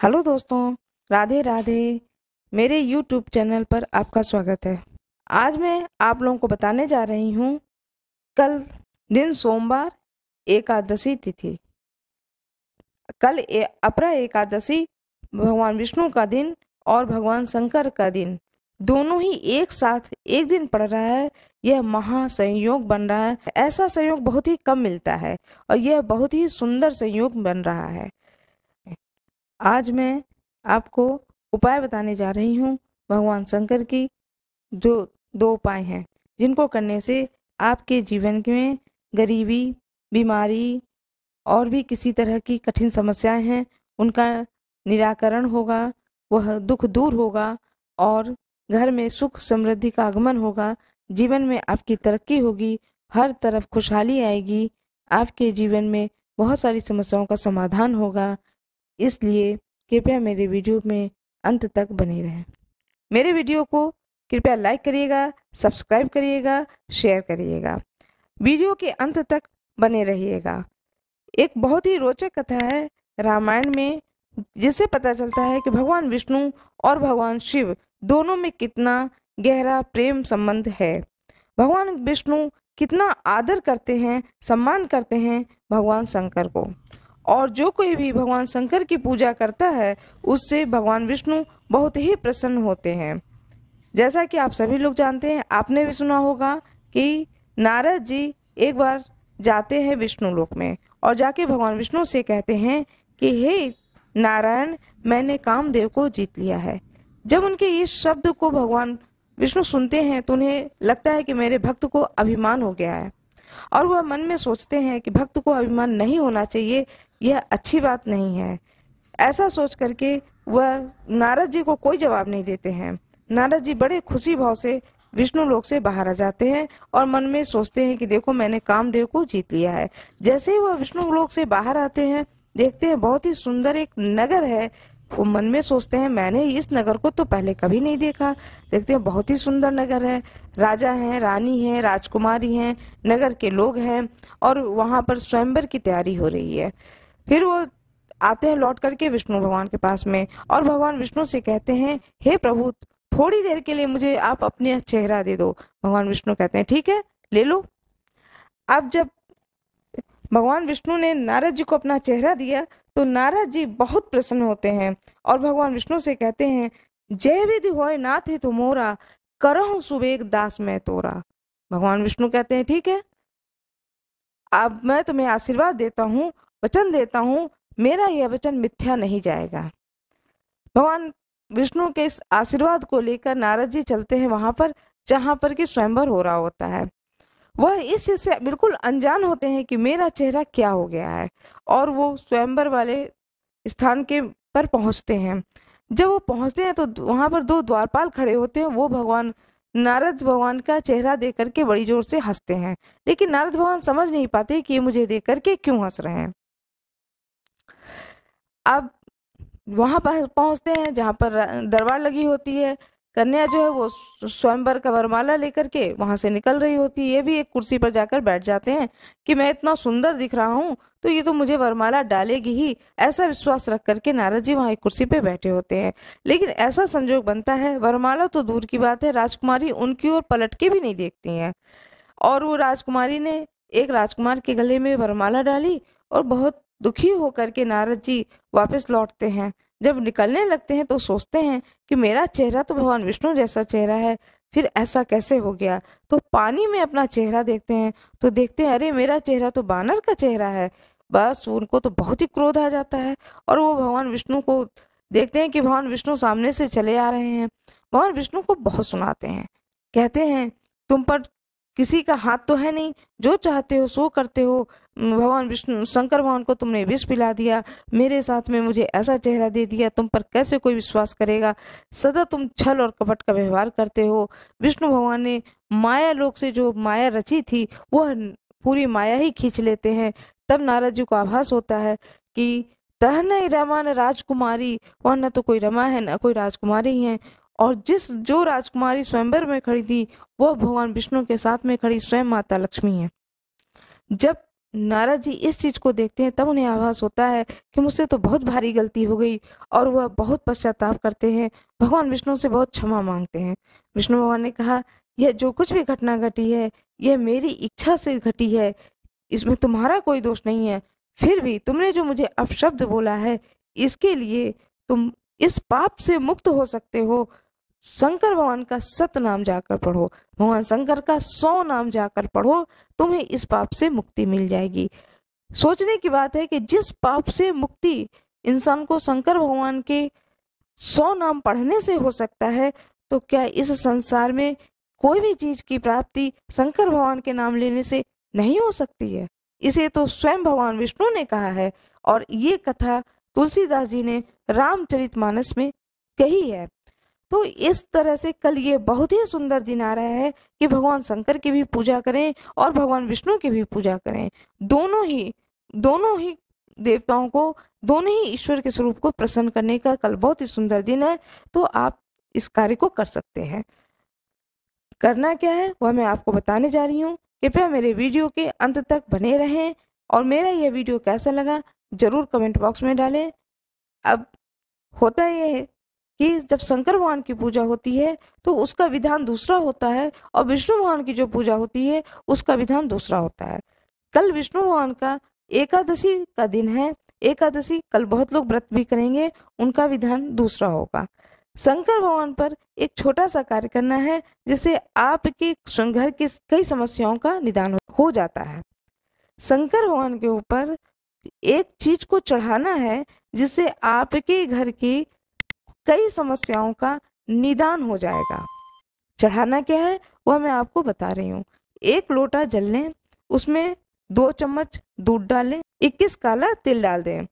Hello दोस्तों, राधे राधे। मेरे YouTube channel पर आपका स्वागत है। आज मैं आप लोगों को बताने जा रही हूँ, कल दिन सोमवार, एकादशी तिथि। अपरा एकादशी भगवान विष्णु का दिन और भगवान शंकर का दिन दोनों ही एक साथ एक दिन पड़ रहा है। यह महासंयोग बन रहा है। ऐसा संयोग बहुत ही कम मिलता है और यह बहुत ही सुंदर संयोग बन रहा है। आज मैं आपको उपाय बताने जा रही हूँ भगवान शंकर की, जो 2 उपाय हैं जिनको करने से आपके जीवन में गरीबी, बीमारी और भी किसी तरह की कठिन समस्याएं हैं उनका निराकरण होगा, वह दुख दूर होगा और घर में सुख समृद्धि का आगमन होगा। जीवन में आपकी तरक्की होगी, हर तरफ खुशहाली आएगी, आपके जीवन में बहुत सारी समस्याओं का समाधान होगा। इसलिए कृपया मेरे वीडियो में अंत तक बने रहें। मेरे वीडियो को कृपया लाइक करिएगा, सब्सक्राइब करिएगा, शेयर करिएगा। वीडियो के अंत तक बने रहिएगा। एक बहुत ही रोचक कथा है रामायण में, जिससे पता चलता है कि भगवान विष्णु और भगवान शिव दोनों में कितना गहरा प्रेम संबंध है। भगवान विष्णु कितना आदर करते हैं, सम्मान करते हैं भगवान शंकर को, और जो कोई भी भगवान शंकर की पूजा करता है उससे भगवान विष्णु बहुत ही प्रसन्न होते हैं। जैसा कि आप सभी लोग जानते हैं, आपने भी सुना होगा कि नारद जी एक बार जाते हैं विष्णु लोक में और जाके भगवान विष्णु से कहते हैं कि हे नारायण, मैंने कामदेव को जीत लिया है। जब उनके इस शब्द को भगवान विष्णु सुनते हैं तो उन्हें लगता है कि मेरे भक्त को अभिमान हो गया है, और वह मन में सोचते हैं कि भक्त को अभिमान नहीं होना चाहिए, यह अच्छी बात नहीं है। ऐसा सोच करके वह नारद जी को कोई जवाब नहीं देते हैं। नारद जी बड़े खुशी भाव से विष्णु लोक से बाहर आ जाते हैं और मन में सोचते हैं कि देखो, मैंने कामदेव को जीत लिया है। जैसे ही वह विष्णु लोक से बाहर आते हैं, देखते हैं बहुत ही सुंदर एक नगर है। वो मन में सोचते हैं, मैंने इस नगर को तो पहले कभी नहीं देखा। देखते हैं बहुत ही सुंदर नगर है, राजा हैं, रानी हैं, राजकुमारी हैं, नगर के लोग हैं, और वहां पर स्वयंवर की तैयारी हो रही है। फिर वो आते हैं लौट करके विष्णु भगवान के पास में, और भगवान विष्णु से कहते हैं, हे प्रभु, थोड़ी देर के लिए मुझे आप अपने चेहरा दे दो। भगवान विष्णु कहते हैं, ठीक है, ले लो। अब जब भगवान विष्णु ने नारद जी को अपना चेहरा दिया तो नारद जी बहुत प्रसन्न होते हैं और भगवान विष्णु से कहते हैं, जय विधि होय नाथ ही तुमोरा, करहु सुबेग दास मैं तोरा। भगवान विष्णु कहते हैं, ठीक है, अब मैं तुम्हें आशीर्वाद देता हूँ, वचन देता हूँ, मेरा यह वचन मिथ्या नहीं जाएगा। भगवान विष्णु के इस आशीर्वाद को लेकर नारद जी चलते हैं वहां पर जहां पर कि स्वयंवर हो रहा होता है। वह इस चीज से बिल्कुल अनजान होते हैं कि मेरा चेहरा क्या हो गया है, और वो स्वयंवर वाले स्थान के पर पहुंचते हैं। जब वो पहुंचते हैं तो वहां पर 2 द्वारपाल खड़े होते हैं। वो भगवान नारद भगवान का चेहरा देख करके बड़ी जोर से हंसते हैं, लेकिन नारद भगवान समझ नहीं पाते कि ये मुझे देख करके क्यों हंस रहे हैं। अब वहां पर पहुंचते हैं जहां पर दरबार लगी होती है। कन्या जो है वो स्वयंवर का वरमाला लेकर के वहां से निकल रही होती है। ये भी एक कुर्सी पर जाकर बैठ जाते हैं कि मैं इतना सुंदर दिख रहा हूँ तो ये तो मुझे वरमाला डालेगी ही, ऐसा विश्वास रख करके नारद जी वहां एक कुर्सी पे बैठे होते हैं। लेकिन ऐसा संजोग बनता है, वरमाला तो दूर की बात है, राजकुमारी उनकी ओर पलट के भी नहीं देखती हैं, और वो राजकुमारी ने एक राजकुमार के गले में वरमाला डाली और बहुत दुखी होकर के नारद जी वापस लौटते हैं। जब निकलने लगते हैं तो सोचते हैं कि मेरा चेहरा तो भगवान विष्णु जैसा चेहरा है, फिर ऐसा कैसे हो गया। तो पानी में अपना चेहरा देखते हैं तो देखते हैं, अरे मेरा चेहरा तो बानर का चेहरा है। बस उनको तो बहुत ही क्रोध आ जाता है और वो भगवान विष्णु को देखते हैं कि भगवान विष्णु सामने से चले आ रहे हैं। भगवान विष्णु को बहुत सुनाते हैं, कहते हैं, तुम पर किसी का हाथ तो है नहीं, जो चाहते हो सो करते हो। भगवान विष्णु शंकर भगवान को तुमने विष पिला दिया, मेरे साथ में मुझे ऐसा चेहरा दे दिया, तुम पर कैसे कोई विश्वास करेगा। सदा तुम छल और कपट का व्यवहार करते हो। विष्णु भगवान ने माया लोक से जो माया रची थी वह पूरी माया ही खींच लेते हैं। तब नारद जी को आभास होता है कि तह नहीं रमा न राजकुमारी, वह न तो कोई रमा है न कोई राजकुमारी है, और जो राजकुमारी स्वयंवर में खड़ी थी वह भगवान विष्णु के साथ में खड़ी स्वयं माता लक्ष्मी है। जब नारद जी इस चीज को देखते हैं तब उन्हें आभास होता है कि मुझसे तो बहुत भारी गलती हो गई, और वह बहुत पश्चाताप करते हैं, भगवान विष्णु से बहुत क्षमा मांगते हैं। विष्णु भगवान ने कहा, यह जो कुछ भी घटना घटी है यह मेरी इच्छा से घटी है, इसमें तुम्हारा कोई दोष नहीं है। फिर भी तुमने जो मुझे अपशब्द बोला है इसके लिए तुम इस पाप से मुक्त हो सकते हो। शंकर भगवान का 7 नाम जाकर पढ़ो, भगवान शंकर का 100 नाम जाकर पढ़ो, तुम्हें इस पाप से मुक्ति मिल जाएगी। सोचने की बात है कि जिस पाप से मुक्ति इंसान को शंकर भगवान के 100 नाम पढ़ने से हो सकता है, तो क्या इस संसार में कोई भी चीज की प्राप्ति शंकर भगवान के नाम लेने से नहीं हो सकती है। इसे तो स्वयं भगवान विष्णु ने कहा है, और ये कथा तुलसीदास जी ने रामचरितमानस में कही है। तो इस तरह से कल ये बहुत ही सुंदर दिन आ रहा है कि भगवान शंकर की भी पूजा करें और भगवान विष्णु की भी पूजा करें। दोनों ही देवताओं को, दोनों ही ईश्वर के स्वरूप को प्रसन्न करने का कल बहुत ही सुंदर दिन है। तो आप इस कार्य को कर सकते हैं। करना क्या है वह मैं आपको बताने जा रही हूँ। कृपया मेरे वीडियो के अंत तक बने रहें, और मेरा यह वीडियो कैसा लगा जरूर कमेंट बॉक्स में डालें। अब होता यह है कि जब शंकर भगवान की पूजा होती है तो उसका विधान दूसरा होता है, और विष्णु भगवान की जो पूजा होती है उसका विधान दूसरा होता है। कल विष्णु भगवान का एकादशी का दिन है। एकादशी कल बहुत लोग व्रत भी करेंगे, उनका विधान दूसरा होगा। शंकर भगवान पर एक छोटा सा कार्य करना है जिससे आपके घर की कई समस्याओं का निदान हो जाता है। शंकर भगवान के ऊपर एक चीज को चढ़ाना है जिससे आपके घर की कई समस्याओं का निदान हो जाएगा। चढ़ाना क्या है वह मैं आपको बता रही हूँ। 1 लोटा जल लें, उसमें 2 चम्मच दूध डालें, 21 काला तिल डाल दें,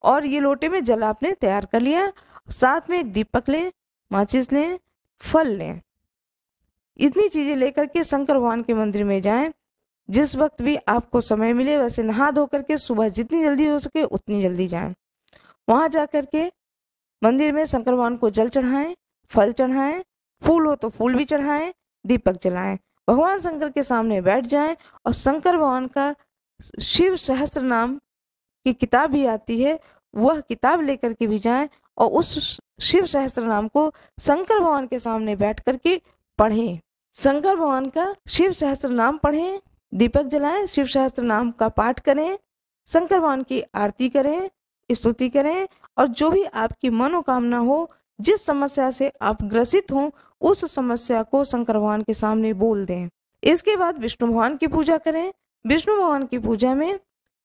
और ये लोटे में जल आपने तैयार कर लिया। साथ में एक दीपक लें, माचिस लें, फल लें। इतनी चीजें लेकर के शंकर भगवान के मंदिर में जाएं। जिस वक्त भी आपको समय मिले वैसे नहा धो करके सुबह जितनी जल्दी हो सके उतनी जल्दी जाएं। वहां जाकर के मंदिर में शंकर भगवान को जल चढ़ाएं, फल चढ़ाएं, फूल हो तो फूल भी चढ़ाएं, दीपक जलाएं, भगवान शंकर के सामने बैठ जाएं, और शंकर भगवान का शिव सहस्त्र नाम की किताब भी आती है, वह किताब लेकर के भी जाएं, और उस शिव सहस्त्र नाम को शंकर भगवान के सामने बैठ करके पढ़ें। शंकर भगवान का शिव सहस्त्र नाम पढ़ें, दीपक जलाएं, शिव सहस्त्र नाम का पाठ करें, शंकर भगवान की आरती करें, स्तुति करें, और जो भी आपकी मनोकामना हो, जिस समस्या से आप ग्रसित हों, उस समस्या को शंकर भगवान के सामने बोल दें। इसके बाद विष्णु भगवान की पूजा करें। विष्णु भगवान की पूजा में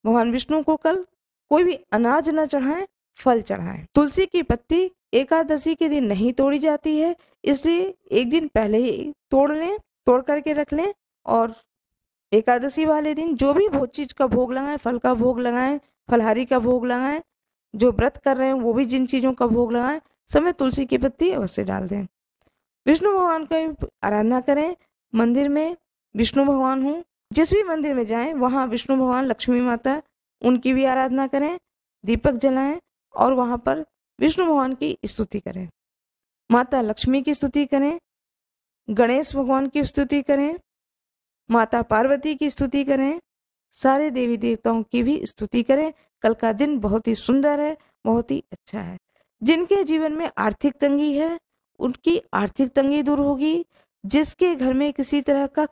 भगवान विष्णु को कल कोई भी अनाज न चढ़ाएं, फल चढ़ाएं। तुलसी की पत्ती एकादशी के दिन नहीं तोड़ी जाती है, इसलिए एक दिन पहले ही तोड़ लें, तोड़ करके रख लें, और एकादशी वाले दिन जो भी भोज चीज का भोग लगाएं, फल का भोग लगाएं, फलहारी का भोग लगाएं, जो व्रत कर रहे हैं वो भी जिन चीजों का भोग लगाएं, समय तुलसी की पत्ती अवश्य डाल दें। विष्णु भगवान का आराधना करें। मंदिर में विष्णु भगवान हूँ, जिस भी मंदिर में जाएं वहाँ विष्णु भगवान, लक्ष्मी माता, उनकी भी आराधना करें, दीपक जलाएं, और वहाँ पर विष्णु भगवान की स्तुति करें, माता लक्ष्मी की स्तुति करें, गणेश भगवान की स्तुति करें, माता पार्वती की स्तुति करें, सारे देवी देवताओं की भी स्तुति करें। कल का दिन बहुत ही सुंदर है, बहुत ही अच्छा है। जिनके जीवन में आर्थिक तंगी है उनकी आर्थिक तंगी दूर होगी। जिसके घर में किसी तरह का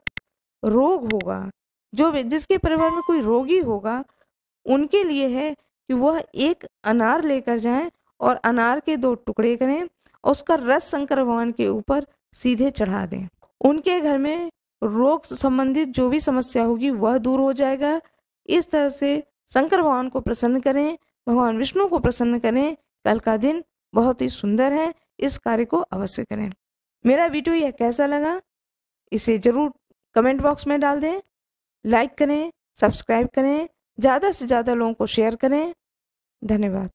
रोग होगा, जिसके परिवार में कोई रोगी होगा, उनके लिए है कि वह एक अनार लेकर जाएं और अनार के 2 टुकड़े करें और उसका रस शंकर भगवान के ऊपर सीधे चढ़ा दें। उनके घर में रोग संबंधित जो भी समस्या होगी वह दूर हो जाएगा। इस तरह से शंकर भगवान को प्रसन्न करें, भगवान विष्णु को प्रसन्न करें। कल का दिन बहुत ही सुंदर है, इस कार्य को अवश्य करें। मेरा वीडियो यह कैसा लगा इसे जरूर कमेंट बॉक्स में डाल दें। लाइक करें, सब्सक्राइब करें, ज़्यादा से ज़्यादा लोगों को शेयर करें। धन्यवाद।